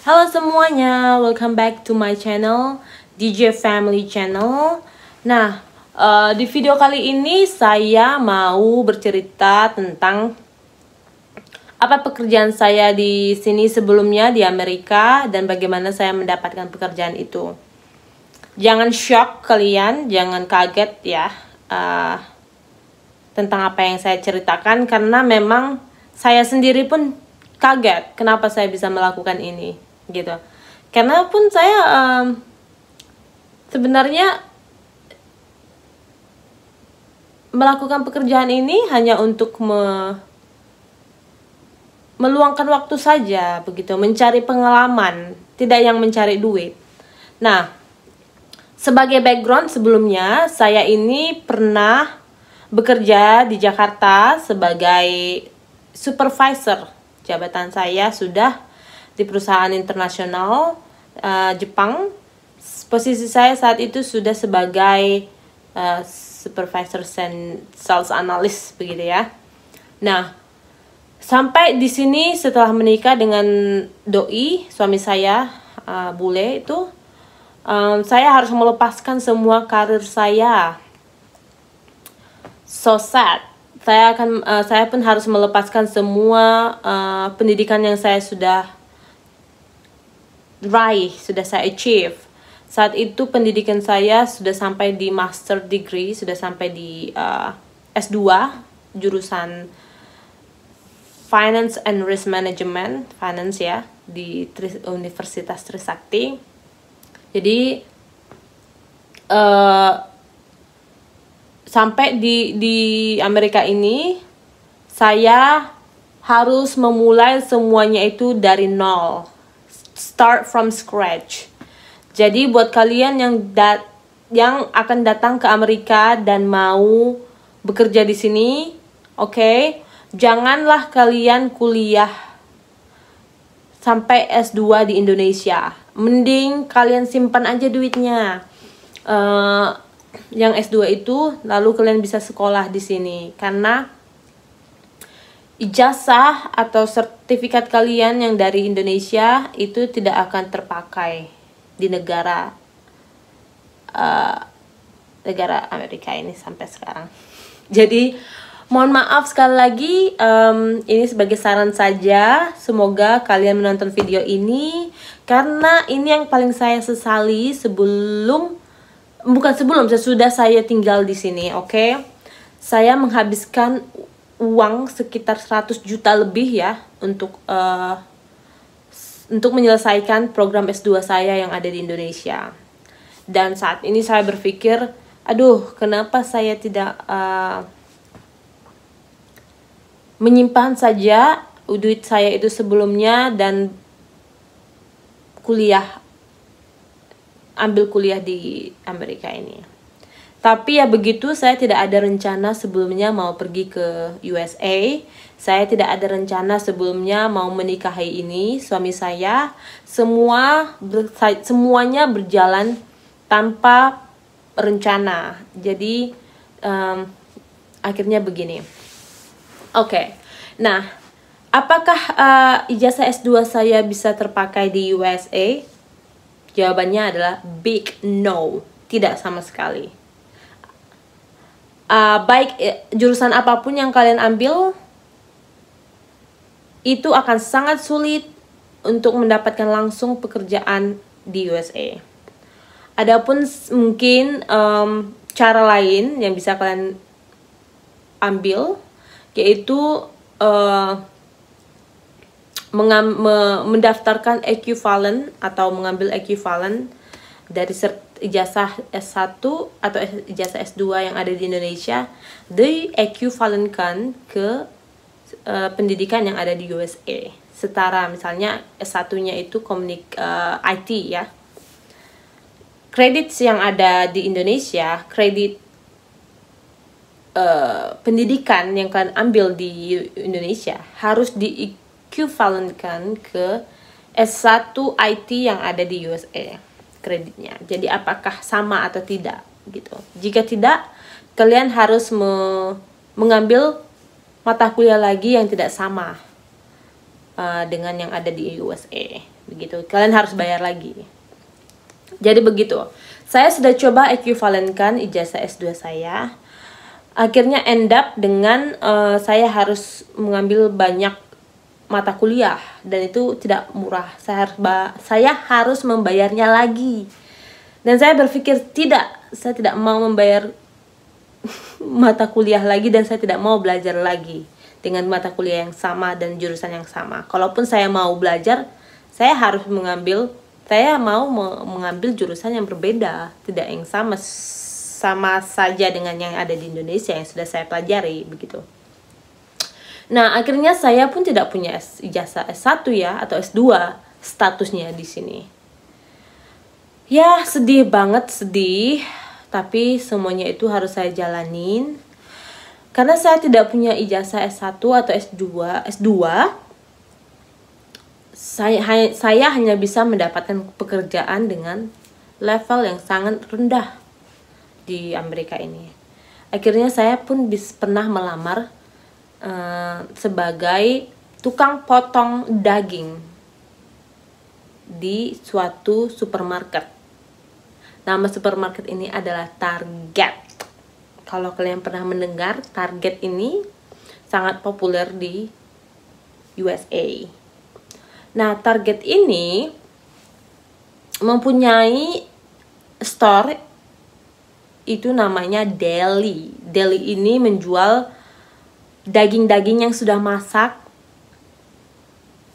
Halo semuanya, welcome back to my channel, DJ Family Channel. Nah, di video kali ini saya mau bercerita tentang apa pekerjaan saya di sini sebelumnya di Amerika dan bagaimana saya mendapatkan pekerjaan itu. Jangan shock kalian, jangan kaget ya tentang apa yang saya ceritakan, karena memang saya sendiri pun kaget kenapa saya bisa melakukan ini gitu. Karena pun saya sebenarnya melakukan pekerjaan ini hanya untuk meluangkan waktu saja begitu, mencari pengalaman, tidak yang mencari duit. Nah, sebagai background sebelumnya, saya ini pernah bekerja di Jakarta sebagai supervisor. Jabatan saya sudah di perusahaan internasional Jepang. Posisi saya saat itu sudah sebagai supervisor sales analyst begitu ya. Nah, sampai di sini setelah menikah dengan doi suami saya, bule itu, saya harus melepaskan semua karir saya. So sad. Saya pun harus melepaskan semua pendidikan yang saya sudah sudah saya achieve. Saat itu pendidikan saya sudah sampai di master degree, sudah sampai di S2, jurusan Finance and Risk Management, finance ya, di Universitas Trisakti. Jadi sampai di Amerika ini saya harus memulai semuanya itu dari nol. Start from scratch. Jadi buat kalian yang akan datang ke Amerika dan mau bekerja di sini, oke, janganlah kalian kuliah sampai S2 di Indonesia. Mending kalian simpan aja duitnya. Yang S2 itu lalu kalian bisa sekolah di sini, karena ijazah atau sertifikat kalian yang dari Indonesia itu tidak akan terpakai di negara Amerika ini sampai sekarang. Jadi mohon maaf sekali lagi, ini sebagai saran saja. Semoga kalian menonton video ini, karena ini yang paling saya sesali sesudah saya tinggal di sini, oke? Saya menghabiskan uang sekitar 100 juta lebih ya untuk menyelesaikan program S2 saya yang ada di Indonesia. Dan saat ini saya berpikir, aduh, kenapa saya tidak menyimpan saja duit saya itu sebelumnya dan ambil kuliah di Amerika ini. Tapi ya begitu, saya tidak ada rencana sebelumnya mau pergi ke USA. Saya tidak ada rencana sebelumnya mau menikahi suami saya. Semuanya berjalan tanpa rencana. Jadi akhirnya begini. Oke. Nah, apakah ijazah S2 saya bisa terpakai di USA? Jawabannya adalah big no. Tidak sama sekali. Baik jurusan apapun yang kalian ambil, itu akan sangat sulit untuk mendapatkan langsung pekerjaan di USA. Adapun mungkin cara lain yang bisa kalian ambil, yaitu mendaftarkan equivalent atau mengambil equivalent dari ijazah S1 atau ijazah S2 yang ada di Indonesia, di-equivalentkan ke pendidikan yang ada di USA. Setara, misalnya S1-nya itu IT ya. Kredit yang ada di Indonesia, kredit pendidikan yang kalian ambil di Indonesia harus di-equivalentkan ke S1 IT yang ada di USA. Kreditnya. Jadi apakah sama atau tidak gitu. Jika tidak, kalian harus mengambil mata kuliah lagi yang tidak sama. dengan yang ada di USA. Begitu, kalian harus bayar lagi. Jadi begitu. Saya sudah coba ekuivalenkan ijazah S2 saya. Akhirnya end up dengan saya harus mengambil banyak mata kuliah dan itu tidak murah. Saya harus membayarnya lagi. Dan saya berpikir saya tidak mau membayar mata kuliah lagi dan saya tidak mau belajar lagi dengan mata kuliah yang sama dan jurusan yang sama. Kalaupun saya mau belajar, saya mau mengambil jurusan yang berbeda, tidak yang sama saja dengan yang ada di Indonesia yang sudah saya pelajari begitu. Nah, akhirnya saya pun tidak punya ijazah S1 ya atau S2 statusnya di sini. Ya, sedih banget, tapi semuanya itu harus saya jalanin. Karena saya tidak punya ijazah S1 atau S2, saya hanya bisa mendapatkan pekerjaan dengan level yang sangat rendah di Amerika ini. Akhirnya saya pun pernah melamar sebagai tukang potong daging di suatu supermarket. Nama supermarket ini adalah Target. Kalau kalian pernah mendengar, Target ini sangat populer di USA. Nah, Target ini mempunyai store itu namanya deli. Deli ini menjual daging-daging yang sudah masak,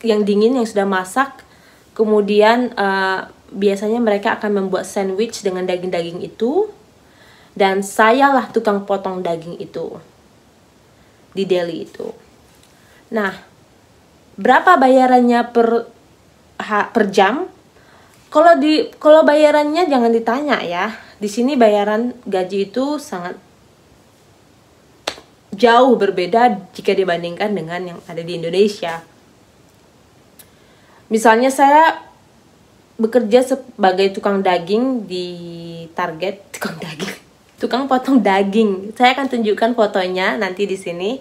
yang dingin, yang sudah masak. Kemudian biasanya mereka akan membuat sandwich dengan daging-daging itu. Dan sayalah tukang potong daging itu di deli itu. Nah, berapa bayarannya per jam? Kalau bayarannya jangan ditanya ya. Di sini bayaran gaji itu sangat jauh berbeda jika dibandingkan dengan yang ada di Indonesia. Misalnya saya bekerja sebagai tukang daging di Target, tukang potong daging. Saya akan tunjukkan fotonya nanti di sini.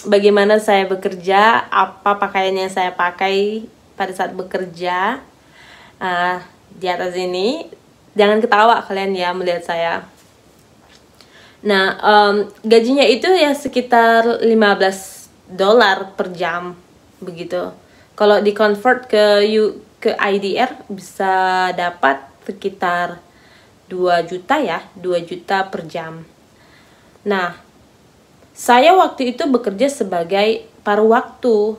Bagaimana saya bekerja, apa pakaian yang saya pakai pada saat bekerja. Di atas ini, jangan ketawa kalian ya melihat saya. Nah, gajinya itu ya sekitar $15 per jam begitu. Kalau di-convert ke IDR bisa dapat sekitar 2 juta ya, 2 juta per jam. Nah, saya waktu itu bekerja sebagai paruh waktu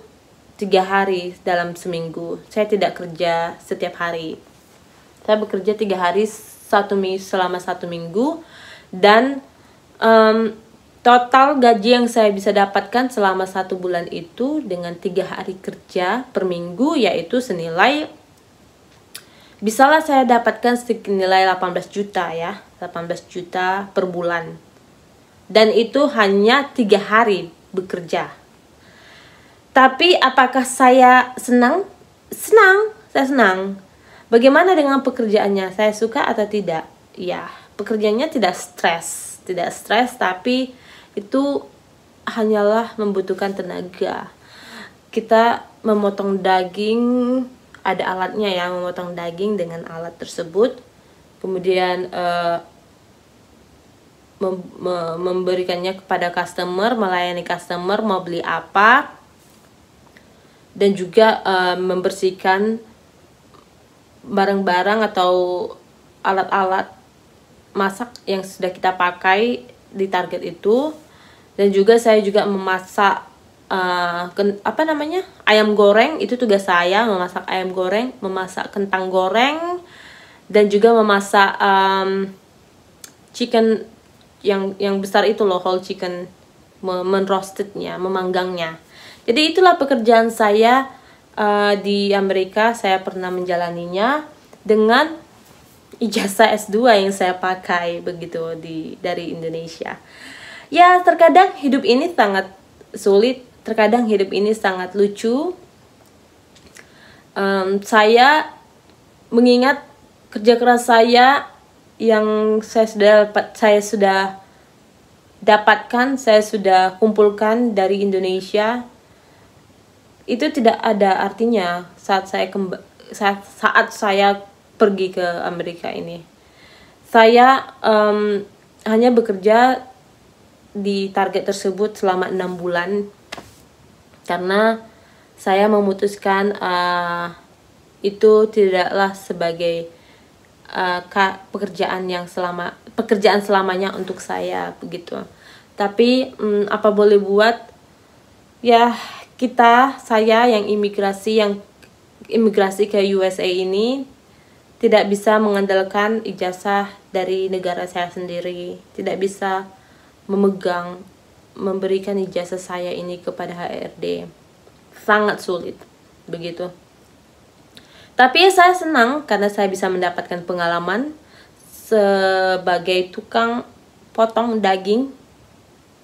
3 hari dalam seminggu. Saya tidak kerja setiap hari. Saya bekerja 3 hari selama 1 minggu. Dan total gaji yang saya bisa dapatkan selama 1 bulan itu dengan 3 hari kerja per minggu yaitu senilai, bisalah saya dapatkan senilai 18 juta ya, 18 juta per bulan. Dan itu hanya 3 hari bekerja. Tapi apakah saya senang? Saya senang. Bagaimana dengan pekerjaannya? Saya suka atau tidak? Ya, pekerjaannya tidak stres, tapi itu hanyalah membutuhkan tenaga. Kita memotong daging, ada alatnya ya, memotong daging dengan alat tersebut. Kemudian memberikannya kepada customer, melayani customer mau beli apa. Dan juga membersihkan barang-barang atau alat-alat masak yang sudah kita pakai di Target itu. Dan juga saya juga memasak ayam goreng. Itu tugas saya, memasak ayam goreng, memasak kentang goreng, dan juga memasak chicken yang besar itu loh, whole chicken, menroastednya, memanggangnya. Jadi itulah pekerjaan saya di Amerika. Saya pernah menjalaninya dengan ijazah S2 yang saya pakai begitu dari Indonesia. Ya, terkadang hidup ini sangat sulit, terkadang hidup ini sangat lucu. Saya mengingat kerja keras saya yang saya sudah dapatkan, saya sudah kumpulkan dari Indonesia. itu tidak ada artinya saat saya pergi ke Amerika ini. Saya hanya bekerja di target tersebut selama 6 bulan karena saya memutuskan itu tidaklah sebagai pekerjaan selamanya untuk saya begitu. Tapi apa boleh buat, ya saya yang imigrasi ke USA ini tidak bisa mengandalkan ijazah dari negara saya sendiri, tidak bisa memberikan ijazah saya ini kepada HRD, sangat sulit begitu. Tapi saya senang karena saya bisa mendapatkan pengalaman sebagai tukang potong daging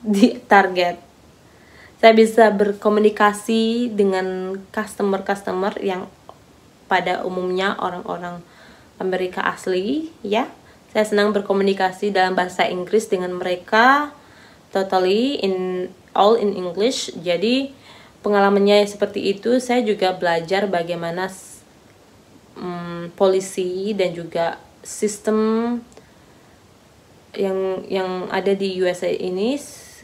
di Target. Saya bisa berkomunikasi dengan customer yang pada umumnya orang-orang Amerika asli, ya. Saya senang berkomunikasi dalam bahasa Inggris dengan mereka, totally all in English. Jadi pengalamannya seperti itu. Saya juga belajar bagaimana polisi dan juga sistem yang ada di USA ini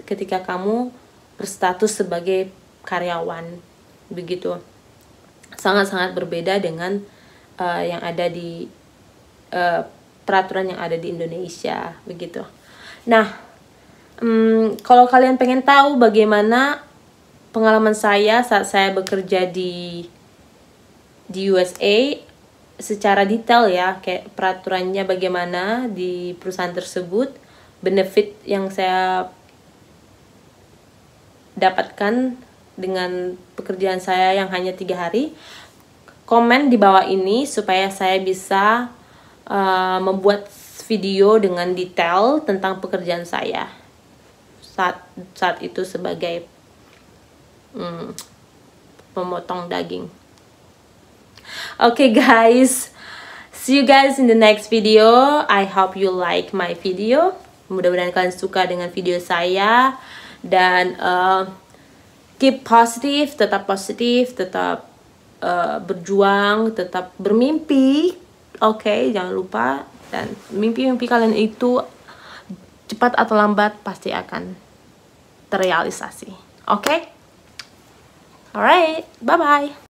ketika kamu berstatus sebagai karyawan begitu. Sangat-sangat berbeda dengan yang ada di peraturan yang ada di Indonesia begitu. Nah, kalau kalian pengen tahu bagaimana pengalaman saya saat saya bekerja di USA secara detail ya, kayak peraturannya bagaimana di perusahaan tersebut, benefit yang saya dapatkan dengan pekerjaan saya yang hanya 3 hari, komen di bawah ini supaya saya bisa membuat video dengan detail tentang pekerjaan saya saat itu sebagai pemotong daging. Okay guys, see you guys in the next video. I hope you like my video. Mudah-mudahan kalian suka dengan video saya. Dan keep positif, tetap berjuang, tetap bermimpi. Oke, jangan lupa. Dan mimpi-mimpi kalian itu cepat atau lambat pasti akan terrealisasi. Oke? Alright, bye-bye.